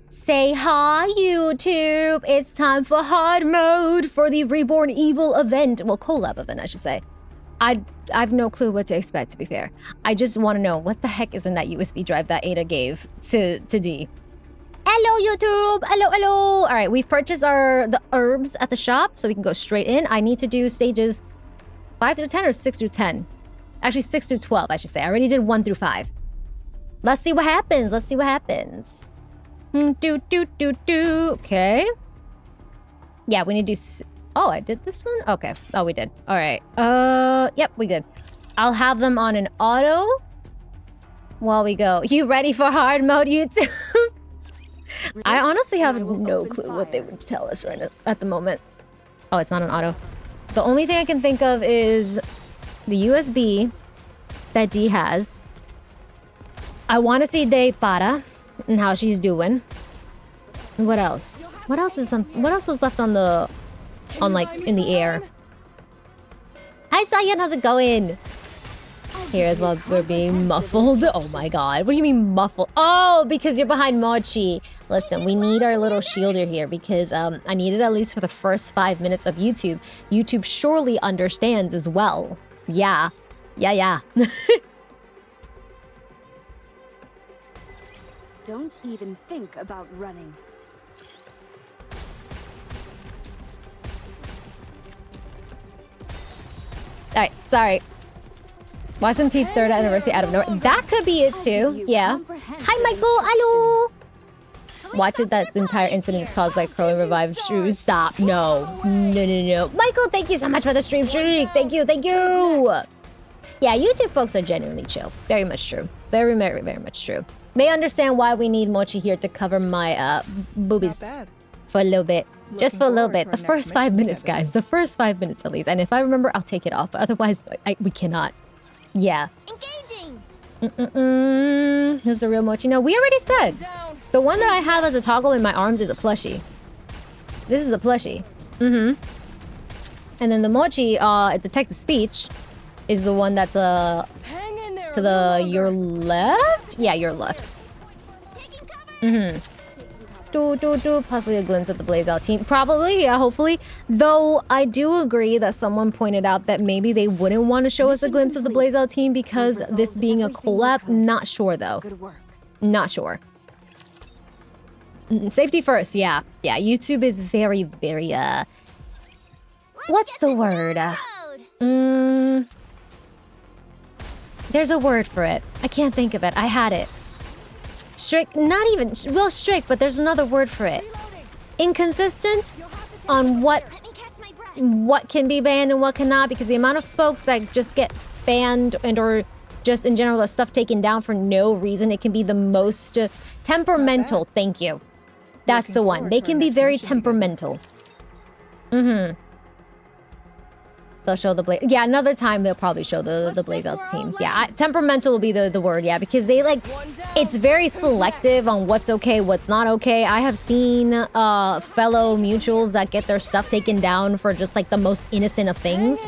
Say hi, YouTube. It's time for hard mode for the Reborn Evil event. Well, collab event, I should say. I have no clue what to expect, to be fair. I just want to know what the heck is in that USB drive that Ada gave to D. Hello, YouTube. Hello, hello. All right, we've purchased the herbs at the shop, so we can go straight in. I need to do stages 5 through 10 or 6 through 10. Actually, 6 through 12, I should say. I already did 1 through 5. Let's see what happens. Let's see what happens. Okay. Yeah, we need to do... Oh, I did this one? Okay. Oh, we did. All right. Yep, we good. I'll have them on an auto while we go. You ready for hard mode, YouTube? I honestly have no clue what they would tell us right at the moment. Oh, it's not an auto. The only thing I can think of is the USB that D has. I want to see De Para and how she's doing. What else? What else was left on the... in the air? Hi, Sayan, how's it going? Here as well, we're being muffled. Oh my god. What do you mean muffled? Oh, because you're behind Mochi. Listen, we need our little shielder here because I need it at least for the first 5 minutes of YouTube. YouTube surely understands as well. Yeah. Yeah. Don't even think about running. Alright, sorry. Watch them teach 3rd anniversary out of nowhere. That could be it too. Yeah. Hi, Michael. Hello. Watch it. That entire incident is caused by Crow and revived Shrews. Stop. No. Michael, thank you so much for the stream streak. Thank you. Yeah, YouTube folks are genuinely chill. Very much true. Very much true. They understand why we need Mochi here to cover my boobies for a little bit. Just for a little bit. The first 5 minutes, guys. The first 5 minutes at least. And if I remember, I'll take it off. But otherwise, we cannot. Yeah. Engaging. Who's the real Mochi? No, we already said. The one that I have as a toggle in my arms is a plushie. This is a plushie. And then the Mochi, it detects speech, is the one that's to your left? Yeah, your left. Possibly a glimpse of the Blaze Out team. Probably, yeah, hopefully. Though I do agree that someone pointed out that maybe they wouldn't want to show us a glimpse of the Blaze Out team because this being a collab. Not sure though. Not sure. Safety first, yeah. Yeah, YouTube is very, what's the word? There's a word for it. I can't think of it. I had it. Strict, not even, well, strict, but there's another word for it. Inconsistent on what can be banned and what cannot, because the amount of folks that just get banned and or just in general stuff taken down for no reason, it can be the most temperamental. Thank you. That's the one. They can be very temperamental. They'll show the Blaze. Yeah, another time they'll probably show the Blaze Out team. Yeah, temperamental will be the word. Yeah, because they it's very selective on what's okay, what's not okay. I have seen fellow mutuals that get their stuff taken down for just like the most innocent of things.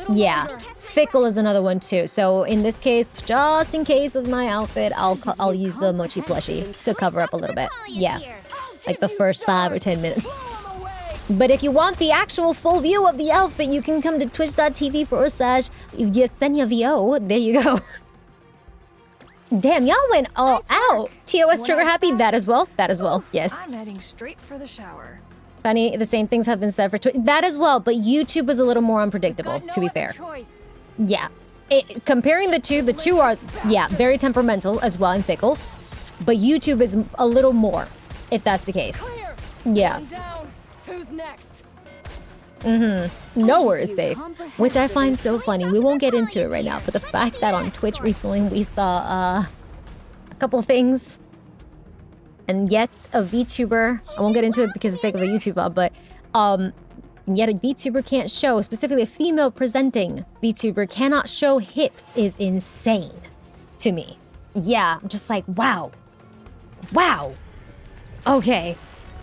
Yeah, fickle is another one too. So in this case, just in case with my outfit, I'll use the Mochi plushie to cover up a little bit. Yeah, like the first 5 or 10 minutes. But if you want the actual full view of the outfit, you can come to twitch.tv/YeseniaVO. There you go. Damn, y'all went all out. TOS trigger happy? That as well. Yes. I'm heading straight for the shower. Funny, the same things have been said for Twitch. That as well, but YouTube is a little more unpredictable, to be fair. Yeah. Comparing the two are, yeah, very temperamental as well and fickle. But YouTube is a little more, if that's the case. Yeah. Who's next? Nowhere is safe, which I find so funny. We won't get into it right now, but the fact that on Twitch recently we saw a couple things, and yet a VTuber, I won't get into it because of the sake of a YouTube VOD, but yet a VTuber can't show, specifically a female presenting VTuber cannot show hips is insane to me. Yeah, I'm just like, wow. Okay.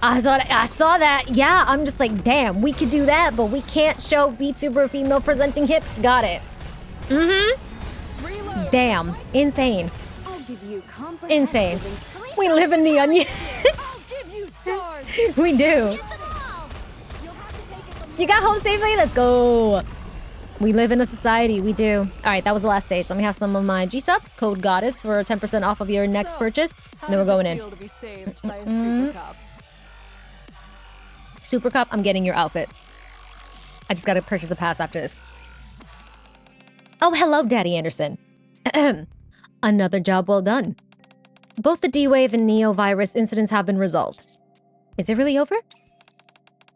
I saw that. Yeah, I'm just like, damn, we could do that, but we can't show VTuber female presenting hips. Got it. Damn. Insane. Insane. We live in the onion. We do. You got home safely? Let's go. We live in a society. We do. All right, that was the last stage. Let me have some of my G-subs. Code Goddess for 10% off of your next purchase. And then we're going in. Feel to be saved by a super cup? Super Cup, I'm getting your outfit. I just gotta purchase a pass after this. Oh, hello, Daddy Anderson. Another job well done. Both the D-Wave and Neo-virus incidents have been resolved. Is it really over?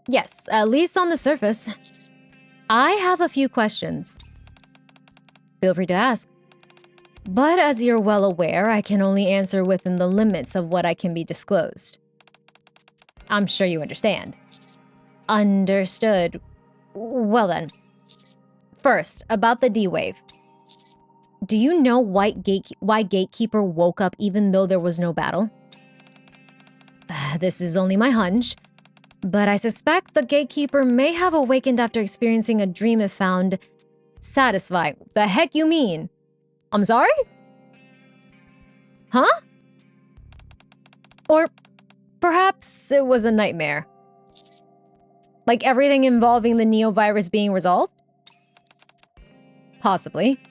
Yes, at least on the surface. I have a few questions. Feel free to ask. But as you're well aware, I can only answer within the limits of what I can be disclosed. I'm sure you understand. Understood. Well then. First, about the D-Wave. Do you know why Gatekeeper woke up even though there was no battle? This is only my hunch, but I suspect the Gatekeeper may have awakened after experiencing a dream it found satisfying. The heck you mean? I'm sorry? Huh? Or perhaps it was a nightmare. Like everything involving the Neo-virus being resolved? Possibly.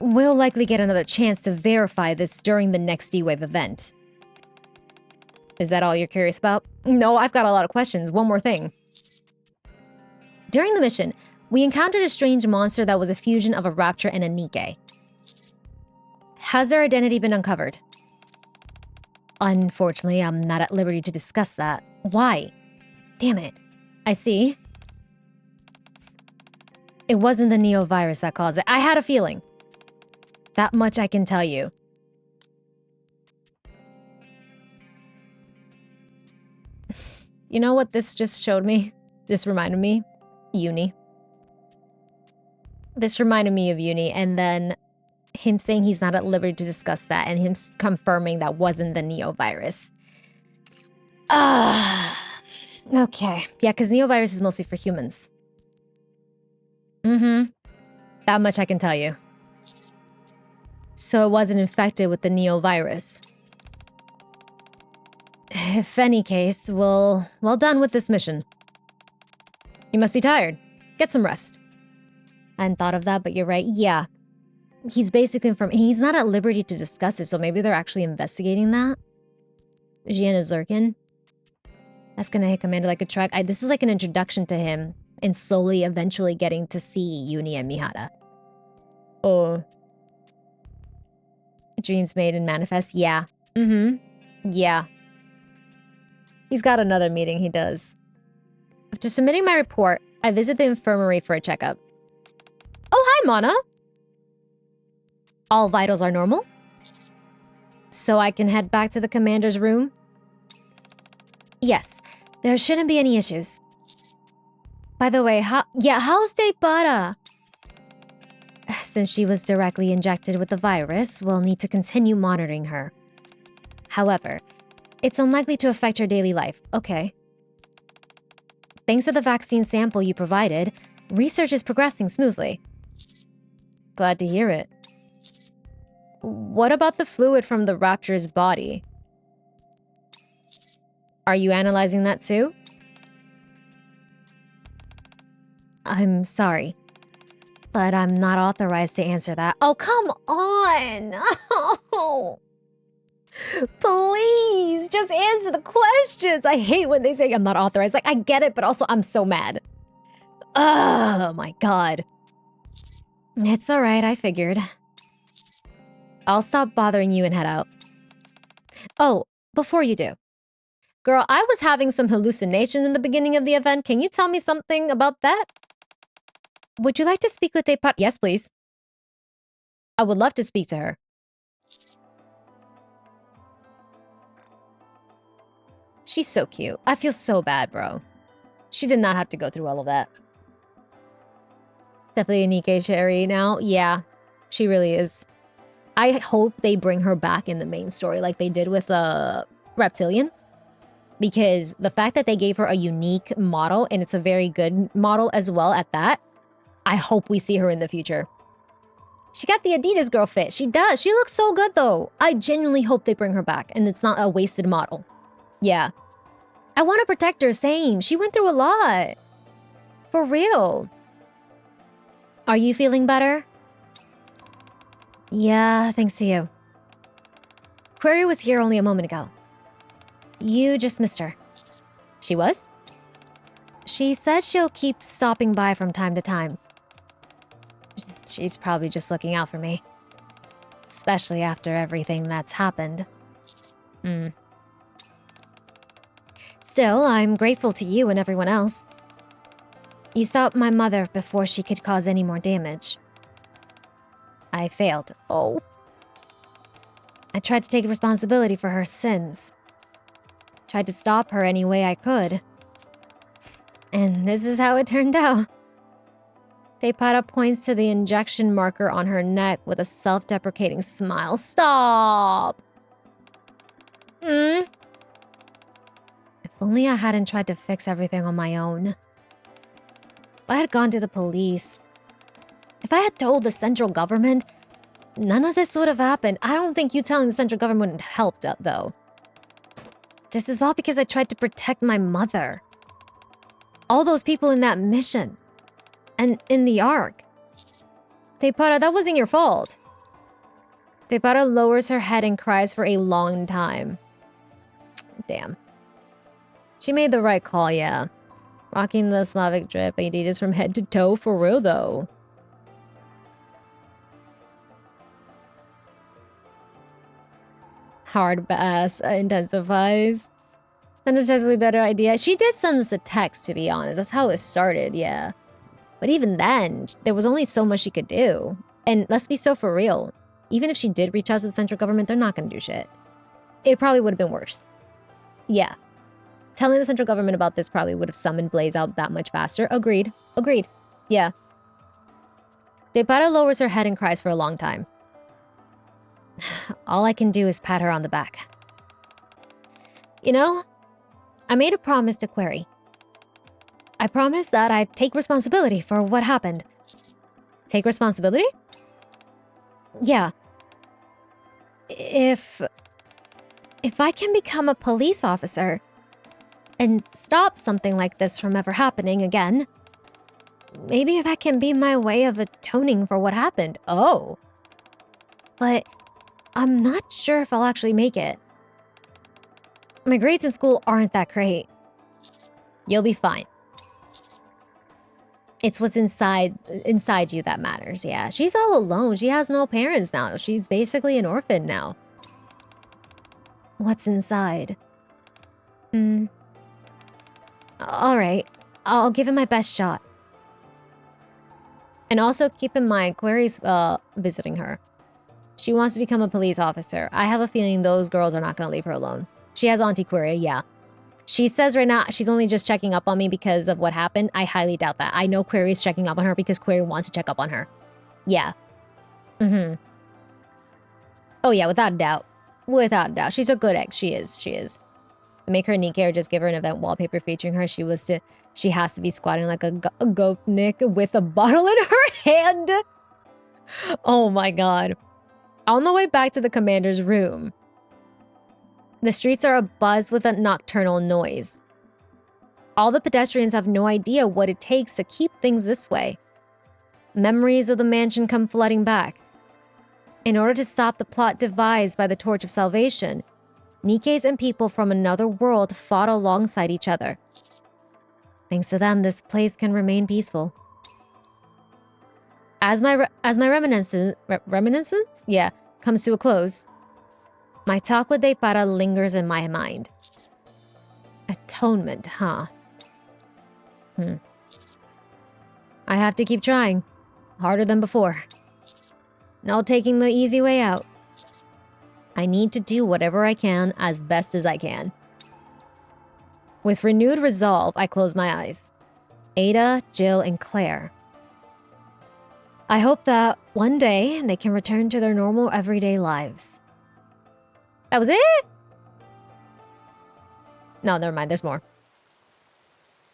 We'll likely get another chance to verify this during the next D-Wave event. Is that all you're curious about? No, I've got a lot of questions. One more thing. During the mission, we encountered a strange monster that was a fusion of a Rapture and a NIKKE. Has their identity been uncovered? Unfortunately, I'm not at liberty to discuss that. Why? Damn it. I see. It wasn't the Neo-virus that caused it. I had a feeling. That much I can tell you. You know what this just showed me? This reminded me? Uni. This reminded me of Uni, and then him saying he's not at liberty to discuss that, and him confirming that wasn't the Neo-virus. Okay. Yeah, because Neo-virus is mostly for humans. That much I can tell you. So it wasn't infected with the Neo-virus. If any case, well done with this mission. You must be tired. Get some rest. I hadn't thought of that, but you're right. Yeah. He's basically he's not at liberty to discuss it, so maybe they're actually investigating that. Gianna Zirkin. That's gonna hit Commander like a truck. This is like an introduction to him, and slowly, eventually getting to see Uni and Mihara. Oh. Dreams made and manifest? Yeah. Yeah. He's got another meeting he does. After submitting my report, I visit the infirmary for a checkup. Oh, hi, Mana! All vitals are normal? So I can head back to the commander's room? Yes, there shouldn't be any issues. By the way, how's Deipara? Since she was directly injected with the virus, we'll need to continue monitoring her. However, it's unlikely to affect her daily life. Okay. Thanks to the vaccine sample you provided, research is progressing smoothly. Glad to hear it. What about the fluid from the Rapture's body? Are you analyzing that too? I'm sorry, but I'm not authorized to answer that. Oh, come on! Oh. Please, just answer the questions. I hate when they say I'm not authorized. Like, I get it, but also I'm so mad. Oh my god. It's alright, I figured. I'll stop bothering you and head out. Oh, before you do. Girl, I was having some hallucinations in the beginning of the event. Can you tell me something about that? Would you like to speak with Deipara? Yes, please. I would love to speak to her. She's so cute. I feel so bad, bro. She did not have to go through all of that. Definitely a NIKKE cherry now. Yeah, she really is. I hope they bring her back in the main story like they did with Reptilian. Because the fact that they gave her a unique model, and it's a very good model as well at that, I hope we see her in the future. She got the Adidas girl fit. She does. She looks so good, though. I genuinely hope they bring her back, and it's not a wasted model. Yeah. I want to protect her, same. She went through a lot. For real. Are you feeling better? Yeah, thanks to you. Query was here only a moment ago. You just missed her. She was? She said she'll keep stopping by from time to time. She's probably just looking out for me. Especially after everything that's happened. Still, I'm grateful to you and everyone else. You stopped my mother before she could cause any more damage. I failed. Oh. I tried to take responsibility for her sins. Tried to stop her any way I could. And this is how it turned out. Tepada points to the injection marker on her neck with a self-deprecating smile. Stop! If only I hadn't tried to fix everything on my own. If I had gone to the police. If I had told the central government, none of this would have happened. I don't think you telling the central government would have helped, though. This is all because I tried to protect my mother. All those people in that mission. And in the Ark. Tepada, that wasn't your fault. Tepada lowers her head and cries for a long time. Damn. She made the right call, yeah. Rocking the Slavic drip Adidas from head to toe, for real though. Hard bass intensifies. Send a text would be a better idea. She did send us a text, to be honest. That's how it started, yeah. But even then, there was only so much she could do. And let's be so for real. Even if she did reach out to the central government, they're not going to do shit. It probably would have been worse. Yeah. Telling the central government about this probably would have summoned Blaze out that much faster. Agreed. Agreed. Yeah. Tepada lowers her head and cries for a long time. All I can do is pat her on the back. You know, I made a promise to Query. I promised that I'd take responsibility for what happened. Take responsibility? Yeah. If I can become a police officer and stop something like this from ever happening again, maybe that can be my way of atoning for what happened. Oh. But I'm not sure if I'll actually make it. My grades in school aren't that great. You'll be fine. It's what's inside you that matters, yeah. She's all alone. She has no parents now. She's basically an orphan now. What's inside? Alright. I'll give it my best shot. And also keep in mind, Query's visiting her. She wants to become a police officer. I have a feeling those girls are not going to leave her alone. She has Auntie Query, yeah. She says right now she's only just checking up on me because of what happened. I highly doubt that. I know Query's checking up on her because Query wants to check up on her. Yeah. Oh yeah, without a doubt. Without a doubt. She's a good egg. She is. Make her NIKKE or just give her an event wallpaper featuring her. She has to be squatting like a goatnik with a bottle in her hand. Oh my god. On the way back to the commander's room, the streets are abuzz with a nocturnal noise. All the pedestrians have no idea what it takes to keep things this way. Memories of the mansion come flooding back. In order to stop the plot devised by the Torch of Salvation, NIKKEs and people from another world fought alongside each other. Thanks to them, this place can remain peaceful. As my reminiscence comes to a close, my talk with Tepada lingers in my mind. Atonement, huh? I have to keep trying. Harder than before. No taking the easy way out. I need to do whatever I can as best as I can. With renewed resolve, I close my eyes. Ada, Jill, and Claire. I hope that one day they can return to their normal everyday lives. That was it? No, never mind. There's more.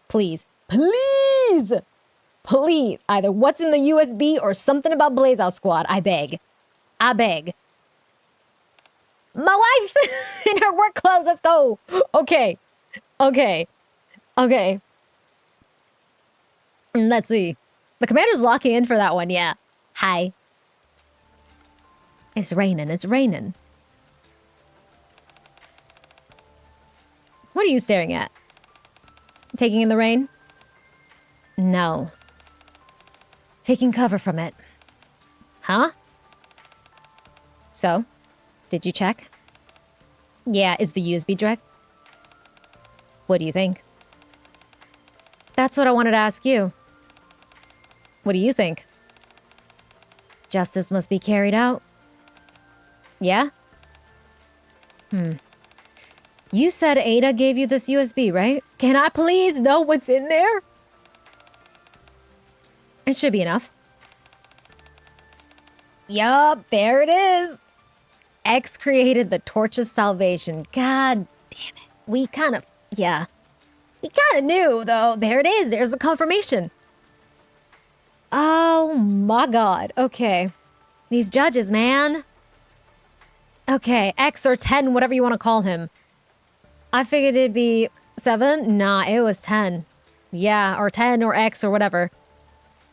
Please. Please! Please. Either what's in the USB or something about Blaze Out Squad. I beg. I beg. My wife! In her work clothes. Let's go. Okay. Okay. Okay. Let's see. The commander's locking in for that one, yeah. Hi. It's raining, it's raining. What are you staring at? Taking in the rain? No. Taking cover from it. Huh? So, did you check? Yeah, is the USB drive? What do you think? That's what I wanted to ask you. What do you think? Justice must be carried out. Yeah? You said Ada gave you this USB, right? Can I please know what's in there? It should be enough. Yup, there it is. X created the Torch of Salvation. God damn it. We kind of knew, though. There it is. There's the confirmation. Oh my god. Okay. These judges, man. Okay, X or 10, whatever you want to call him. I figured it'd be 7. Nah, it was 10. Yeah, or 10 or X or whatever.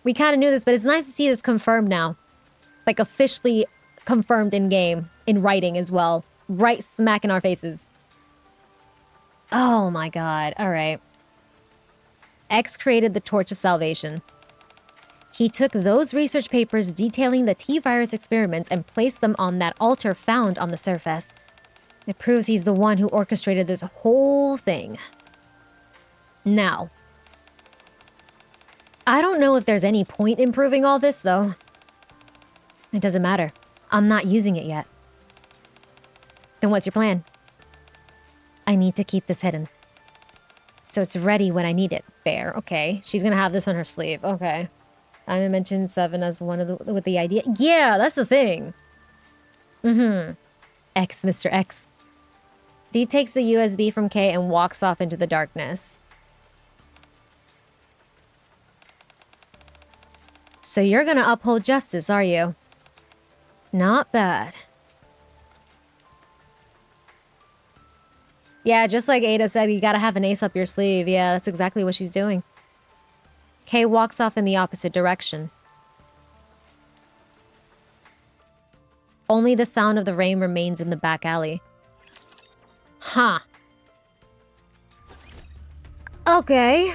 We kind of knew this, but it's nice to see this confirmed now. Like, officially confirmed in-game, in writing as well. Right smack in our faces. Oh my god, alright. X created the Torch of Salvation. He took those research papers detailing the T-virus experiments and placed them on that altar found on the surface. It proves he's the one who orchestrated this whole thing. Now, I don't know if there's any point in proving all this, though. It doesn't matter. I'm not using it yet. Then what's your plan? I need to keep this hidden. So it's ready when I need it. Fair, okay. She's gonna have this on her sleeve, okay. I'm gonna mention 7 as one of with the idea. Yeah, that's the thing. X, Mr. X. D takes the USB from K and walks off into the darkness. So you're gonna uphold justice, are you? Not bad. Yeah, just like Ada said, you gotta have an ace up your sleeve. Yeah, that's exactly what she's doing. Kay walks off in the opposite direction. Only the sound of the rain remains in the back alley. Huh. Okay.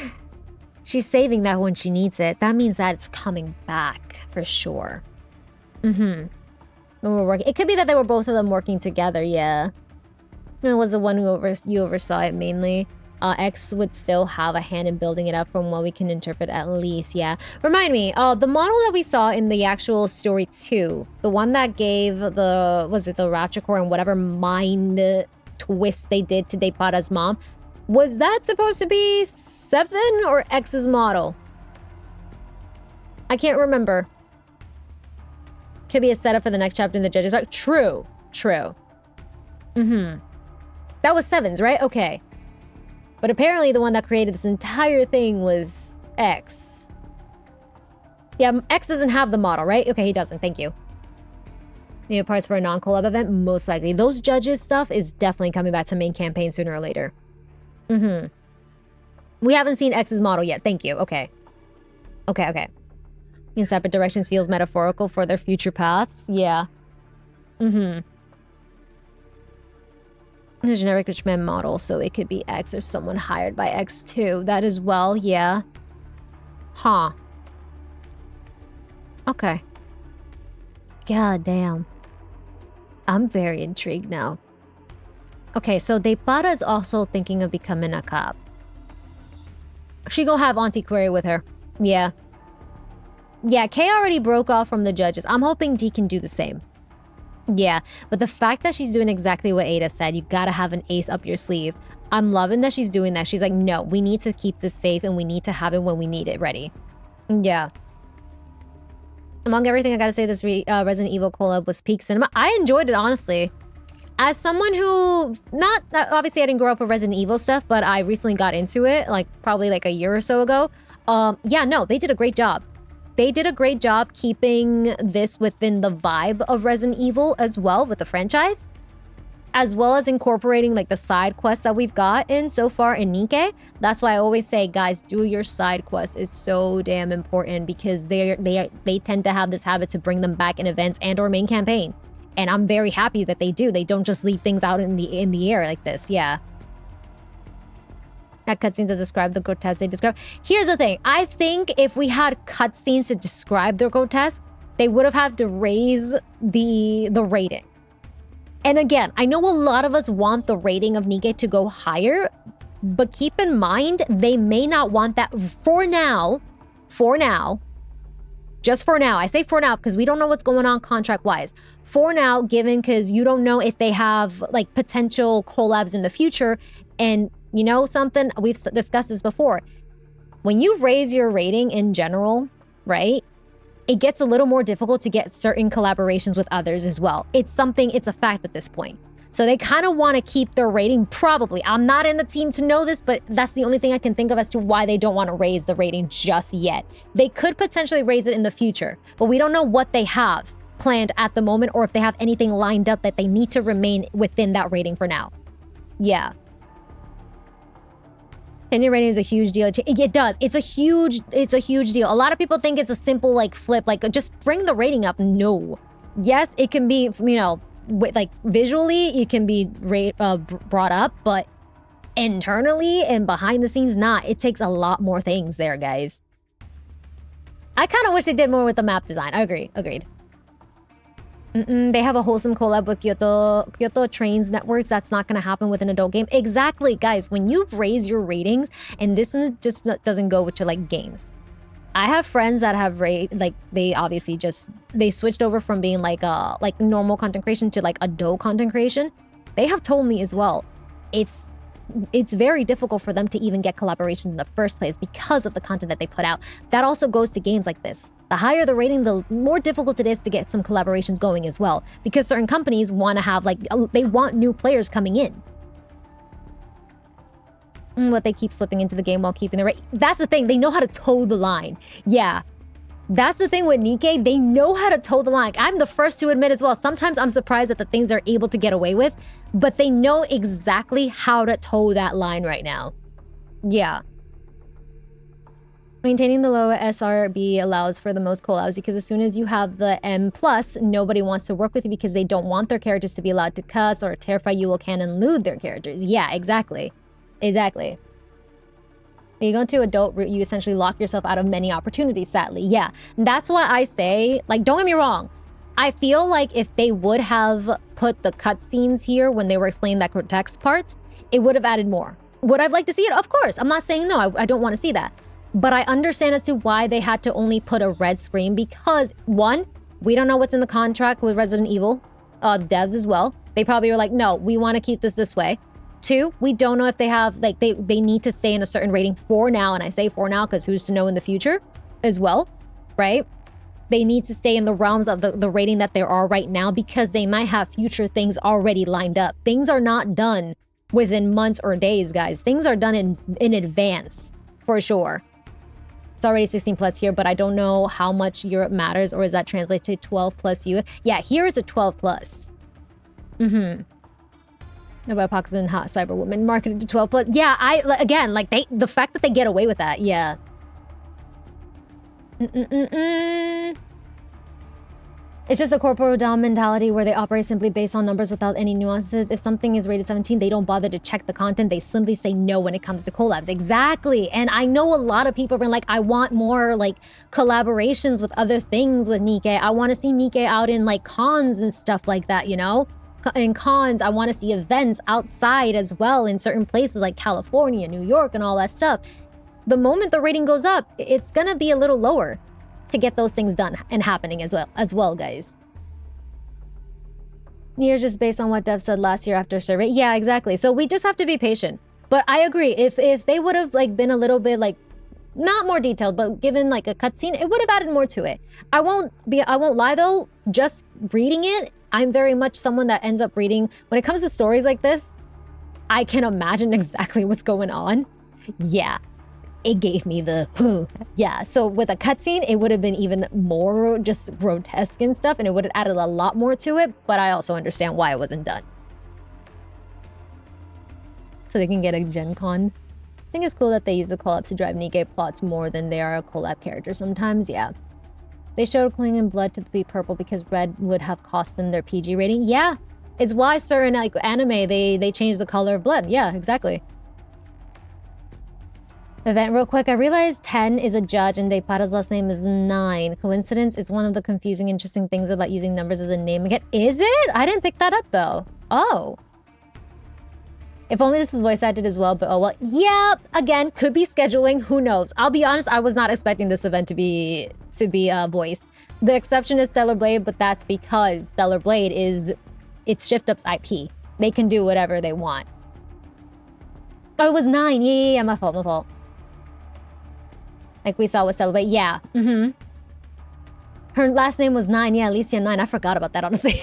She's saving that when she needs it. That means that it's coming back, for sure. When we're working. It could be that they were both of them working together, yeah. It was the one who you oversaw it mainly. X would still have a hand in building it up from what we can interpret at least, yeah. Remind me, the model that we saw in the actual story 2, the one that gave the, was it the Rapture Core and whatever mind twist they did to Depada's mom, was that supposed to be 7 or X's model? I can't remember. Could be a setup for the next chapter in the Judges Arc. True, true. That was 7's, right? Okay. But apparently the one that created this entire thing was X. Yeah, X doesn't have the model, right? Okay, he doesn't. Thank you. Need parts for a non-collab event? Most likely. Those judges stuff is definitely coming back to main campaign sooner or later. We haven't seen X's model yet. Thank you. Okay. Okay. In separate directions feels metaphorical for their future paths. Yeah. The generic rich man model, so it could be X or someone hired by X too. That as well, yeah. Huh. Okay. God damn. I'm very intrigued now. Okay, so Depada is also thinking of becoming a cop. She gonna have Auntie Query with her. Yeah. Yeah, Kay already broke off from the judges. I'm hoping D can do the same. Yeah, but the fact that she's doing exactly what Ada said, you gotta have an ace up your sleeve. I'm loving that she's doing that. She's like, no, we need to keep this safe and we need to have it when we need it ready. Yeah. Among everything, I gotta say this Resident Evil collab was peak cinema. I enjoyed it, honestly. As someone who, obviously I didn't grow up with Resident Evil stuff, but I recently got into it, like probably like a year or so ago. Yeah, no, they did a great job. They did a great job keeping this within the vibe of Resident Evil as well with the franchise. as well as incorporating like the side quests that we've got in so far in Nikke. That's why I always say, guys, do your side quests. It's so damn important because they tend to have this habit to bring them back in events and or main campaign. And I'm very happy that they do. They don't just leave things out in the air like this. Yeah. That cutscene to describe the grotesque they describe. Here's the thing. I think if we had cutscenes to describe the grotesque, they would have had to raise the rating. And again, I know a lot of us want the rating of Nikke to go higher, but keep in mind, they may not want that for now, just for now. I say for now because we don't know what's going on contract-wise. For now, given because you don't know if they have like potential collabs in the future. And you know something? We've discussed this before. When you raise your rating in general, right? It gets a little more difficult to get certain collaborations with others as well. It's a fact at this point. So they kind of want to keep their rating, probably. I'm not in the team to know this, but that's the only thing I can think of as to why they don't want to raise the rating just yet. They could potentially raise it in the future, but we don't know what they have planned at the moment or if they have anything lined up that they need to remain within that rating for now. Yeah. Tenure rating is a huge deal. It does. It's a huge deal. A lot of people think it's a simple like flip, like just bring the rating up. No. Yes, it can be, you know, like visually it can be brought up, but internally and behind the scenes, not. It takes a lot more things there, guys. I kind of wish they did more with the map design. I agree. Agreed. They have a wholesome collab with Kyoto Trains Networks. That's not going to happen with an adult game. Exactly, guys. When you raise your ratings, and this just doesn't go to like games. I have friends that have they obviously they switched over from being like normal content creation to like adult content creation. They have told me as well, it's very difficult for them to even get collaborations in the first place because of the content that they put out. That also goes to games like this. The higher the rating, the more difficult it is to get some collaborations going as well. Because certain companies want to have they want new players coming in. But they keep slipping into the game while keeping the rate. That's the thing. They know how to toe the line. Yeah. That's the thing with Nikke. They know how to toe the line. I'm the first to admit as well. Sometimes I'm surprised at the things they're able to get away with. But they know exactly how to toe that line right now. Yeah. Maintaining the low SRB allows for the most collabs because as soon as you have the M+, nobody wants to work with you because they don't want their characters to be allowed to cuss or terrify you will canon lewd their characters. Yeah, exactly. Exactly. When you go into adult route, you essentially lock yourself out of many opportunities, sadly. Yeah, that's why I say, like, don't get me wrong. I feel like if they would have put the cutscenes here when they were explaining that text parts, it would have added more. Would I like to see it? Of course. I'm not saying no. I don't want to see that. But I understand as to why they had to only put a red screen because, one, we don't know what's in the contract with Resident Evil devs as well. They probably were like, no, we want to keep this way. Two, we don't know if they have, like, they need to stay in a certain rating for now. And I say for now because who's to know in the future as well, right? They need to stay in the realms of the rating that they are right now because they might have future things already lined up. Things are not done within months or days, guys. Things are done in advance, for sure. It's already 16 plus here, but I don't know how much Europe matters, or is that translate to 12 plus US? Yeah, here is a 12 plus. About Pox and Hot Cyber Woman marketed to 12 plus. Yeah, again, like the fact that they get away with that, yeah. It's just a corporate down mentality where they operate simply based on numbers without any nuances. If something is rated 17, they don't bother to check the content. They simply say no when it comes to collabs. Exactly. And I know a lot of people have been like, I want more like collaborations with other things with Nikke. I want to see Nikke out in like cons and stuff like that, you know? In cons, I want to see events outside as well in certain places like California, New York, and all that stuff. The moment the rating goes up, it's gonna be a little lower to get those things done and happening as well, guys. Years just based on what Dev said last year after survey. Yeah, exactly. So we just have to be patient. But I agree. If they would have like been a little bit like not more detailed, but given like a cutscene, it would have added more to it. I won't lie though. Just reading it, I'm very much someone that ends up reading when it comes to stories like this. I can imagine exactly what's going on. Yeah. It gave me the yeah. So with a cutscene, it would have been even more just grotesque and stuff, and it would have added a lot more to it. But I also understand why it wasn't done. so they can get a Gen Con. I think it's cool that they use the collabs to drive Nikke plots more than they are a collab character sometimes, yeah. They showed Cling and Blood to be purple because red would have cost them their PG rating. Yeah, it's why certain like anime, they change the color of blood. Yeah, exactly. Event real quick. I realized 10 is a judge and Deipara's last name is 9. Coincidence? It's one of the confusing, interesting things about using numbers as a name again. Is it? I didn't pick that up though. Oh. If only this was voice acted as well, but oh well. Yeah, again, could be scheduling. Who knows? I'll be honest, I was not expecting this event to be voiced. The exception is Stellar Blade, but that's because Stellar Blade is it's Shift Up's IP. They can do whatever they want. Oh, it was 9. Yeah, my fault, my fault. Like we saw with Stellar Blade. Yeah. Her last name was 9. Yeah, Alicia 9. I forgot about that, honestly.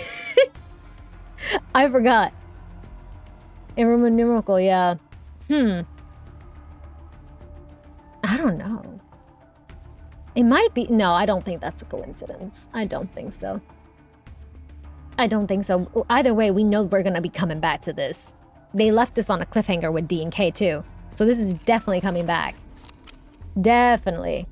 I forgot. In Roman numeral, yeah. I don't know. It might be. No, I don't think that's a coincidence. I don't think so. I don't think so. Either way, we know we're gonna be coming back to this. They left this on a cliffhanger with D and K too. So this is definitely coming back. Definitely.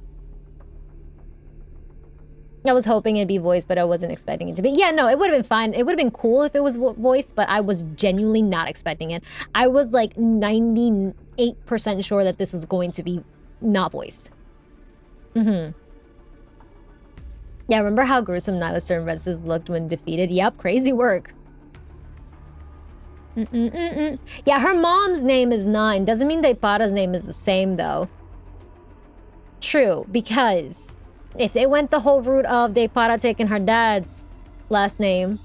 I was hoping it'd be voiced, but I wasn't expecting it to be. Yeah, no, it would have been fine. It would have been cool if it was voiced, but I was genuinely not expecting it. I was like 98% sure that this was going to be not voiced. Yeah, remember how gruesome Nihilus and Resis looked when defeated? Yep, crazy work. Yeah, her mom's name is 9. Doesn't mean Deipara's name is the same, though. True, because if they went the whole route of Deipara taking her dad's last name,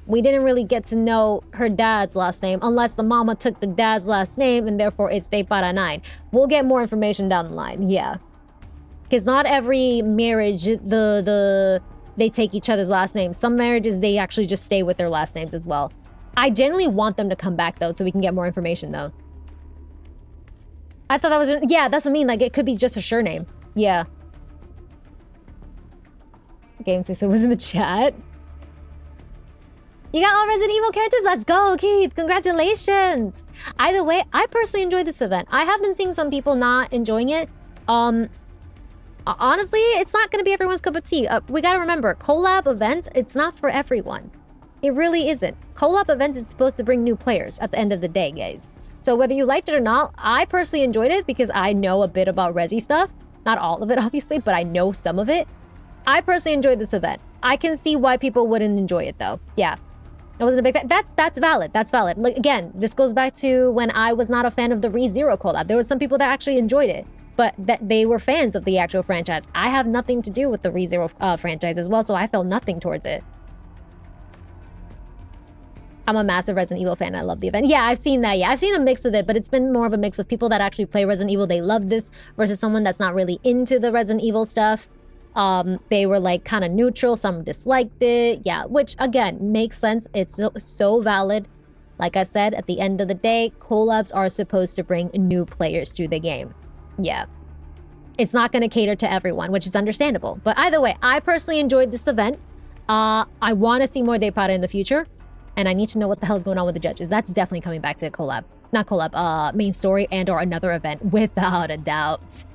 we didn't really get to know her dad's last name unless the mama took the dad's last name and therefore it's Deipara 9. We'll get more information down the line, yeah. Because not every marriage, they take each other's last names. Some marriages, they actually just stay with their last names as well. I generally want them to come back, though, so we can get more information, though. I thought that was... Yeah, that's what I mean. Like, it could be just a surname. Yeah. Game 2 so was in the chat. You got all Resident Evil characters? Let's go, Keith. Congratulations. Either way, I personally enjoyed this event. I have been seeing some people not enjoying it. Honestly, it's not going to be everyone's cup of tea. We got to remember, collab events, it's not for everyone. It really isn't. Collab events is supposed to bring new players at the end of the day, guys. So whether you liked it or not, I personally enjoyed it because I know a bit about Resi stuff. Not all of it, obviously, but I know some of it. I personally enjoyed this event. I can see why people wouldn't enjoy it, though. Yeah. I wasn't a big fan. That's valid. That's valid. Like, again, this goes back to when I was not a fan of the ReZero collab. There were some people that actually enjoyed it, but that they were fans of the actual franchise. I have nothing to do with the ReZero franchise as well, so I felt nothing towards it. I'm a massive Resident Evil fan. I love the event. Yeah, I've seen that. Yeah, I've seen a mix of it, but it's been more of a mix of people that actually play Resident Evil. They love this versus someone that's not really into the Resident Evil stuff. They were like kind of neutral. Some disliked it. Yeah, which again, makes sense. It's so valid. Like I said, at the end of the day, collabs are supposed to bring new players to the game. Yeah. It's not going to cater to everyone, which is understandable. But either way, I personally enjoyed this event. I want to see more Deipara in the future. And I need to know what the hell's going on with the judges. That's definitely coming back to collab. Not collab, main story and or another event, without a doubt.